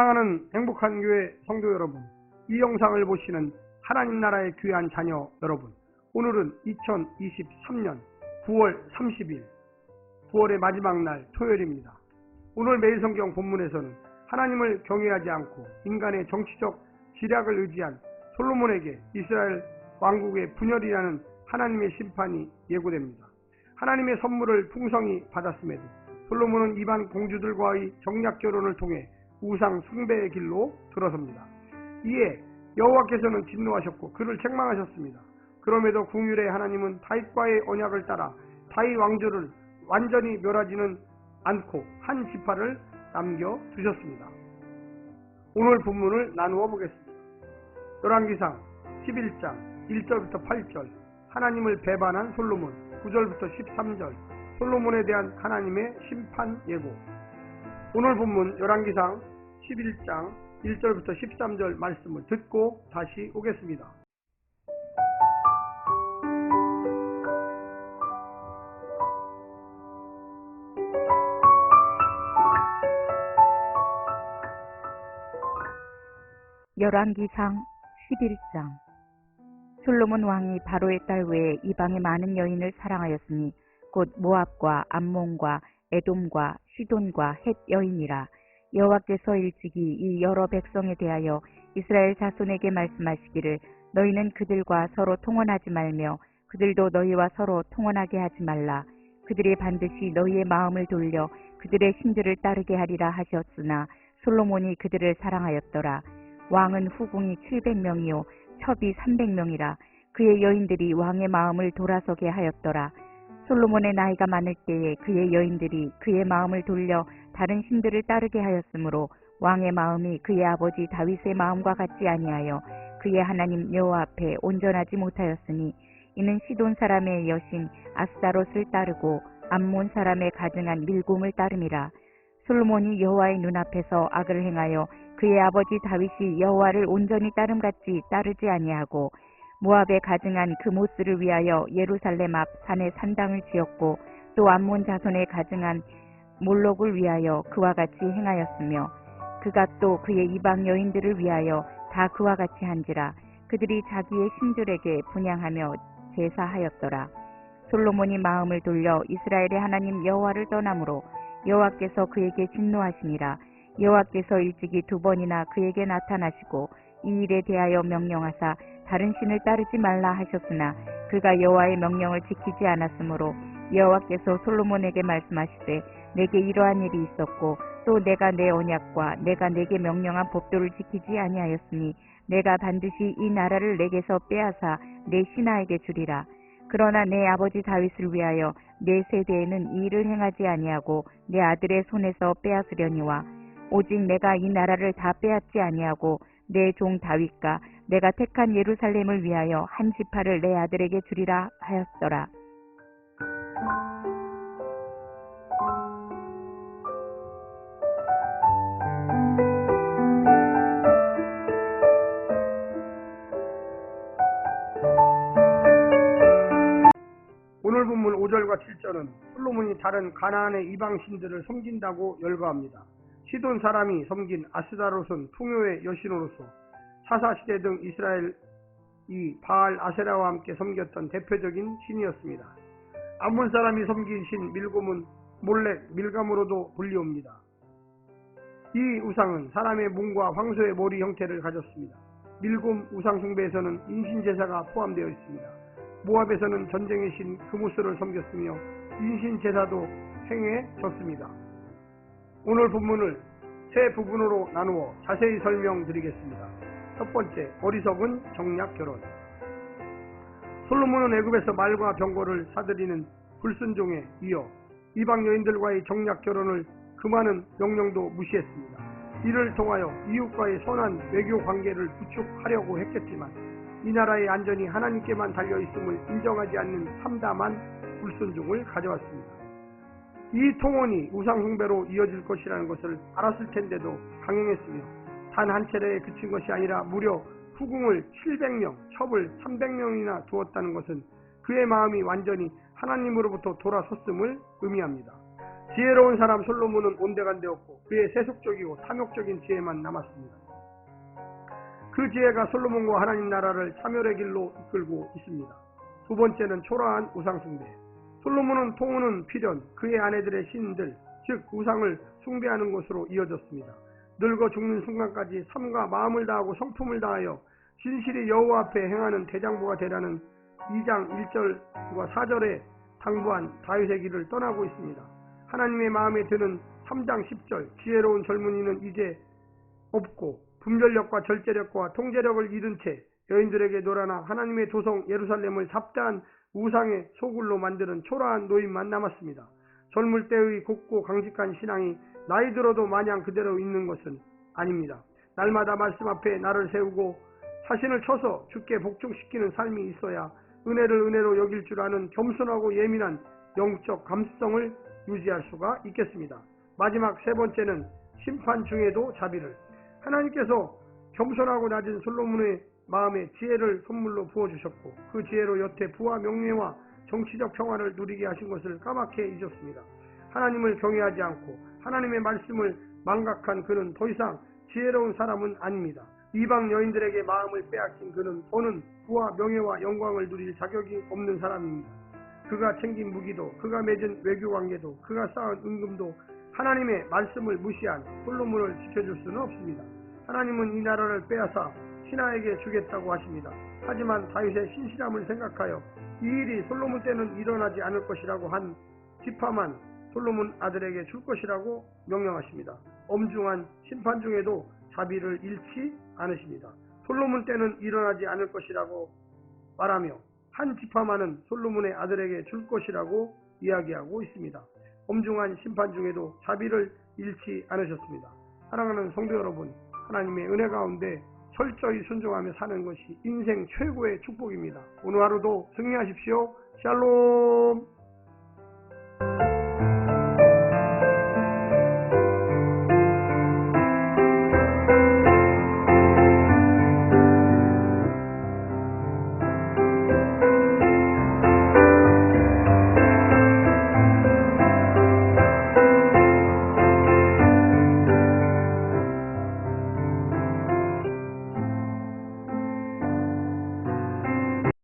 사랑하는 행복한 교회 성도 여러분, 이 영상을 보시는 하나님 나라의 귀한 자녀 여러분, 오늘은 2023년 9월 30일 9월의 마지막 날 토요일입니다. 오늘 매일성경 본문에서는 하나님을 경외하지 않고 인간의 정치적 지략을 의지한 솔로몬에게 이스라엘 왕국의 분열이라는 하나님의 심판이 예고됩니다. 하나님의 선물을 풍성히 받았음에도 솔로몬은 이방 공주들과의 정략 결혼을 통해 우상 숭배의 길로 들어섭니다. 이에 여호와께서는 진노하셨고 그를 책망하셨습니다. 그럼에도 긍휼의 하나님은 다윗과의 언약을 따라 다윗 왕조를 완전히 멸하지는 않고 한 지파를 남겨두셨습니다. 오늘 본문을 나누어 보겠습니다. 열왕기상 11장 1절부터 8절, 하나님을 배반한 솔로몬, 9절부터 13절, 솔로몬에 대한 하나님의 심판 예고. 오늘 본문 열왕기상 11장 1절부터 13절 말씀을 듣고 다시 오겠습니다. 열왕기상 11장. 솔로몬 왕이 바로의 딸 외에 이방의 많은 여인을 사랑하였으니 곧 모압과 암몬과 에돔과 시돈과 헷 여인이라. 여호와께서 일찍이 이 여러 백성에 대하여 이스라엘 자손에게 말씀하시기를 너희는 그들과 서로 통혼하지 말며 그들도 너희와 서로 통혼하게 하지 말라. 그들이 반드시 너희의 마음을 돌려 그들의 신들을 따르게 하리라 하셨으나 솔로몬이 그들을 사랑하였더라. 왕은 후궁이 700명이요 첩이 300명이라. 그의 여인들이 왕의 마음을 돌아서게 하였더라. 솔로몬의 나이가 많을 때에 그의 여인들이 그의 마음을 돌려 다른 신들을 따르게 하였으므로 왕의 마음이 그의 아버지 다윗의 마음과 같지 아니하여 그의 하나님 여호와 앞에 온전하지 못하였으니 이는 시돈 사람의 여신 아스다롯을 따르고 암몬 사람의 가증한 밀곰을 따름이라. 솔로몬이 여호와의 눈앞에서 악을 행하여 그의 아버지 다윗이 여호와를 온전히 따름같이 따르지 아니하고 모압에 가증한 그모스를 위하여 예루살렘 앞 산에 산당을 지었고 또 암몬 자손에 가증한 몰록을 위하여 그와 같이 행하였으며 그가 또 그의 이방 여인들을 위하여 다 그와 같이 한지라. 그들이 자기의 신들에게 분향하며 제사하였더라. 솔로몬이 마음을 돌려 이스라엘의 하나님 여호와를 떠나므로 여호와께서 그에게 진노하시니라. 여호와께서 일찍이 2번이나 그에게 나타나시고 이 일에 대하여 명령하사 다른 신을 따르지 말라 하셨으나 그가 여호와의 명령을 지키지 않았으므로 여호와께서 솔로몬에게 말씀하시되 내게 이러한 일이 있었고 또 내가 내 언약과 내가 내게 명령한 법도를 지키지 아니하였으니 내가 반드시 이 나라를 내게서 빼앗아 내 신하에게 주리라. 그러나 내 아버지 다윗을 위하여 내 세대에는 이 일을 행하지 아니하고 내 아들의 손에서 빼앗으려니와 오직 내가 이 나라를 다 빼앗지 아니하고 내 종 다윗과 내가 택한 예루살렘을 위하여 한 지파를 내 아들에게 주리라 하였더라. 오늘 본문 5절과 7절은 솔로몬이 다른 가나안의 이방 신들을 섬긴다고 열거합니다. 시돈 사람이 섬긴 아스다롯은 풍요의 여신으로서 사사시대 등 이스라엘이 바알 아세라와 함께 섬겼던 대표적인 신이었습니다. 암몬 사람이 섬긴 신 밀곰은 몰렉 밀감으로도 불리옵니다. 이 우상은 사람의 몸과 황소의 머리 형태를 가졌습니다. 밀곰 우상 숭배에서는 인신제사가 포함되어 있습니다. 모압에서는 전쟁의 신 그모스를 섬겼으며 인신제사도 행해졌습니다. 오늘 본문을 세 부분으로 나누어 자세히 설명드리겠습니다. 첫 번째, 어리석은 정략 결혼. 솔로몬은 애굽에서 말과 병거를 사들이는 불순종에 이어 이방 여인들과의 정략 결혼을 금하는 명령도 무시했습니다. 이를 통하여 이웃과의 선한 외교 관계를 구축하려고 했겠지만 이 나라의 안전이 하나님께만 달려있음을 인정하지 않는 참담한 불순종을 가져왔습니다. 이 통혼이 우상 숭배로 이어질 것이라는 것을 알았을 텐데도 강행했으며 단 한 차례에 그친 것이 아니라 무려 후궁을 700명, 첩을 300명이나 두었다는 것은 그의 마음이 완전히 하나님으로부터 돌아섰음을 의미합니다. 지혜로운 사람 솔로몬은 온데간데없고 그의 세속적이고 탐욕적인 지혜만 남았습니다. 그 지혜가 솔로몬과 하나님 나라를 참여의 길로 이끌고 있습니다. 두 번째는 초라한 우상숭배. 솔로몬은 통우는 필연 그의 아내들의 신들, 즉 우상을 숭배하는 것으로 이어졌습니다. 늙어 죽는 순간까지 삶과 마음을 다하고 성품을 다하여 진실이 여호와 앞에 행하는 대장부가 되라는 2장 1절과 4절에 당부한 다윗의 길을 떠나고 있습니다. 하나님의 마음에 드는 3장 10절 지혜로운 젊은이는 이제 없고 분별력과 절제력과 통제력을 잃은 채 여인들에게 놀아나 하나님의 도성 예루살렘을 잡다한 우상의 소굴로 만드는 초라한 노인만 남았습니다. 젊을 때의 곱고 강직한 신앙이 나이 들어도 마냥 그대로 있는 것은 아닙니다. 날마다 말씀 앞에 나를 세우고 자신을 쳐서 주께 복종시키는 삶이 있어야 은혜를 은혜로 여길 줄 아는 겸손하고 예민한 영적 감수성을 유지할 수가 있겠습니다. 마지막 세 번째는 심판 중에도 자비를. 하나님께서 겸손하고 낮은 솔로몬의 마음에 지혜를 선물로 부어주셨고 그 지혜로 여태 부와 명예와 정치적 평화를 누리게 하신 것을 까맣게 잊었습니다. 하나님을 경외하지 않고 하나님의 말씀을 망각한 그는 더 이상 지혜로운 사람은 아닙니다. 이방 여인들에게 마음을 빼앗긴 그는 더는 부와 명예와 영광을 누릴 자격이 없는 사람입니다. 그가 챙긴 무기도 그가 맺은 외교관계도 그가 쌓은 은금도 하나님의 말씀을 무시한 솔로몬을 지켜줄 수는 없습니다. 하나님은 이 나라를 빼앗아 신하에게 주겠다고 하십니다. 하지만 다윗의 신실함을 생각하여 이 일이 솔로몬 때는 일어나지 않을 것이라고 한 지파만 솔로몬 아들에게 줄 것이라고 명령하십니다. 엄중한 심판 중에도 자비를 잃지 않으십니다. 솔로몬 때는 일어나지 않을 것이라고 말하며 한 지파만은 솔로몬의 아들에게 줄 것이라고 이야기하고 있습니다. 엄중한 심판 중에도 자비를 잃지 않으셨습니다. 사랑하는 성도 여러분, 하나님의 은혜 가운데 철저히 순종하며 사는 것이 인생 최고의 축복입니다. 오늘 하루도 승리하십시오. 샬롬.